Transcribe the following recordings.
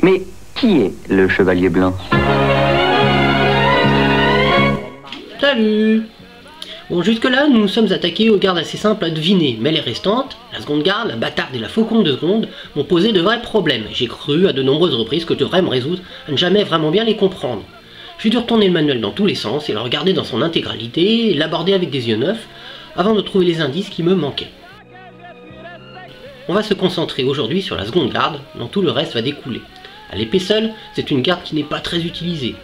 Mais qui est le chevalier blanc? Salut! Bon, jusque-là, nous nous sommes attaqués aux gardes assez simples à deviner, mais les restantes, la seconde garde, la bâtarde et la faucon de seconde, m'ont posé de vrais problèmes. J'ai cru à de nombreuses reprises que je devrais me résoudre à ne jamais vraiment bien les comprendre. J'ai dû retourner le manuel dans tous les sens et le regarder dans son intégralité, et l'aborder avec des yeux neufs, avant de trouver les indices qui me manquaient. On va se concentrer aujourd'hui sur la seconde garde, dont tout le reste va découler. À l'épée seule, c'est une garde qui n'est pas très utilisée.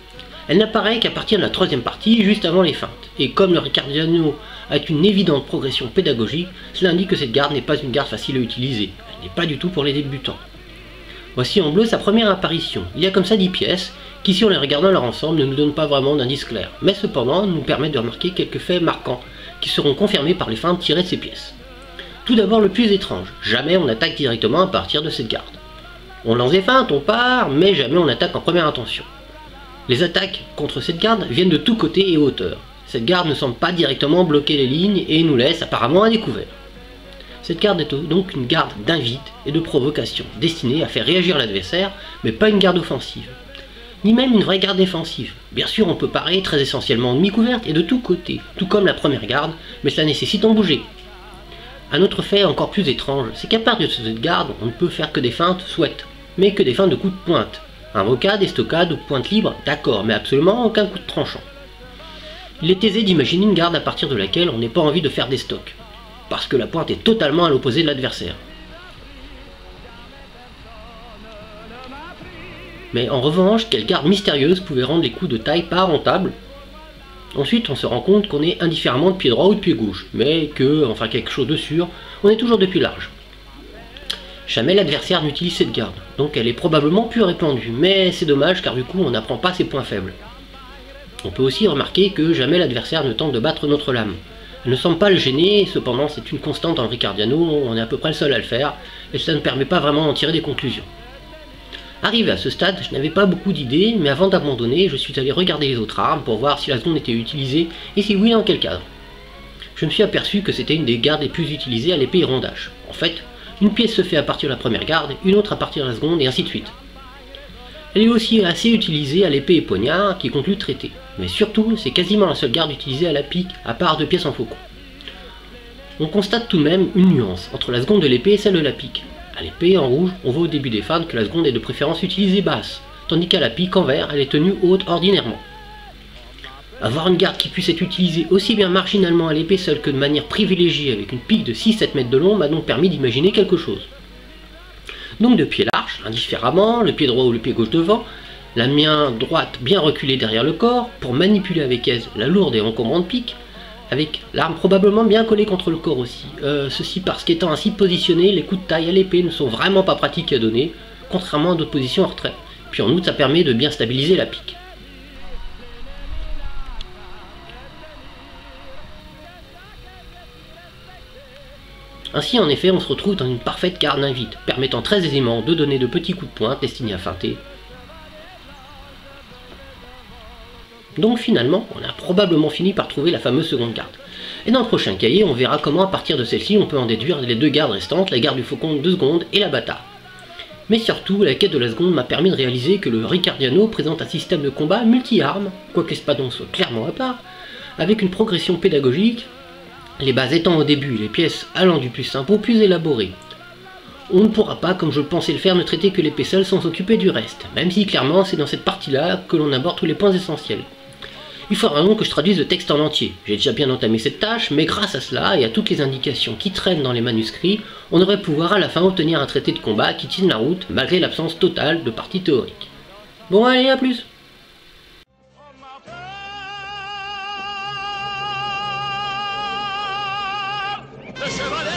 Elle n'apparaît qu'à partir de la troisième partie, juste avant les feintes. Et comme le Ricardiano a une évidente progression pédagogique, cela indique que cette garde n'est pas une garde facile à utiliser. Elle n'est pas du tout pour les débutants. Voici en bleu sa première apparition. Il y a comme ça 10 pièces, qui si on les regarde dans leur ensemble ne nous donnent pas vraiment d'indice clair, mais cependant nous permettent de remarquer quelques faits marquants, qui seront confirmés par les feintes tirées de ces pièces. Tout d'abord le plus étrange, jamais on attaque directement à partir de cette garde. On lance des feintes, on part, mais jamais on attaque en première intention. Les attaques contre cette garde viennent de tous côtés et hauteur. Cette garde ne semble pas directement bloquer les lignes et nous laisse apparemment à découvert. Cette garde est donc une garde d'invite et de provocation, destinée à faire réagir l'adversaire, mais pas une garde offensive. Ni même une vraie garde défensive. Bien sûr, on peut parer très essentiellement en demi-couverte et de tous côtés, tout comme la première garde, mais cela nécessite d'en bouger. Un autre fait encore plus étrange, c'est qu'à part de cette garde, on ne peut faire que des feintes souhaites, mais que des feintes de coups de pointe. Invocade, estocade ou pointe libre, d'accord, mais absolument aucun coup de tranchant. Il est aisé d'imaginer une garde à partir de laquelle on n'ait pas envie de faire des stocks, parce que la pointe est totalement à l'opposé de l'adversaire. Mais en revanche, quelle garde mystérieuse pouvait rendre les coups de taille pas rentables? Ensuite, on se rend compte qu'on est indifféremment de pied droit ou de pied gauche, mais que, enfin quelque chose de sûr, on est toujours de pied large. Jamais l'adversaire n'utilise cette garde, donc elle est probablement plus répandue, mais c'est dommage car du coup on n'apprend pas ses points faibles. On peut aussi remarquer que jamais l'adversaire ne tente de battre notre lame. Elle ne semble pas le gêner, cependant c'est une constante dans le Ricardiano, on est à peu près le seul à le faire, et cela ne permet pas vraiment d'en tirer des conclusions. Arrivé à ce stade, je n'avais pas beaucoup d'idées, mais avant d'abandonner, je suis allé regarder les autres armes pour voir si la seconde était utilisée, et si oui, dans quel cadre. Je me suis aperçu que c'était une des gardes les plus utilisées à l'épée Hirondache. En fait, une pièce se fait à partir de la première garde, une autre à partir de la seconde, et ainsi de suite. Elle est aussi assez utilisée à l'épée et poignard, qui conclut le traité. Mais surtout, c'est quasiment la seule garde utilisée à la pique, à part 2 pièces en faucon. On constate tout de même une nuance entre la seconde de l'épée et celle de la pique. À l'épée, en rouge, on voit au début des feintes que la seconde est de préférence utilisée basse, tandis qu'à la pique, en vert, elle est tenue haute ordinairement. Avoir une garde qui puisse être utilisée aussi bien marginalement à l'épée seule que de manière privilégiée avec une pique de 6-7 mètres de long m'a donc permis d'imaginer quelque chose. Donc de pied large, indifféremment, le pied droit ou le pied gauche devant, la main droite bien reculée derrière le corps, pour manipuler avec aise la lourde et encombrante pique, avec l'arme probablement bien collée contre le corps aussi. Ceci parce qu'étant ainsi positionné, les coups de taille à l'épée ne sont vraiment pas pratiques à donner, contrairement à d'autres positions en retrait. Puis en outre, ça permet de bien stabiliser la pique. Ainsi, en effet, on se retrouve dans une parfaite garde invite, permettant très aisément de donner de petits coups de pointe destinés à feinter. Donc finalement, on a probablement fini par trouver la fameuse seconde garde. Et dans le prochain cahier, on verra comment à partir de celle-ci, on peut en déduire les 2 gardes restantes, la garde du faucon de seconde et la bâtarde. Mais surtout, la quête de la seconde m'a permis de réaliser que le Ricardiano présente un système de combat multi-armes, quoique l'espadon soit clairement à part, avec une progression pédagogique, les bases étant au début, les pièces allant du plus simple au plus élaboré. On ne pourra pas, comme je le pensais le faire, ne traiter que l'épée seule sans s'occuper du reste, même si clairement c'est dans cette partie-là que l'on aborde tous les points essentiels. Il faudra donc que je traduise le texte en entier. J'ai déjà bien entamé cette tâche, mais grâce à cela et à toutes les indications qui traînent dans les manuscrits, on devrait pouvoir à la fin obtenir un traité de combat qui tienne la route, malgré l'absence totale de partie théorique. Bon allez, à plus! Le chevalet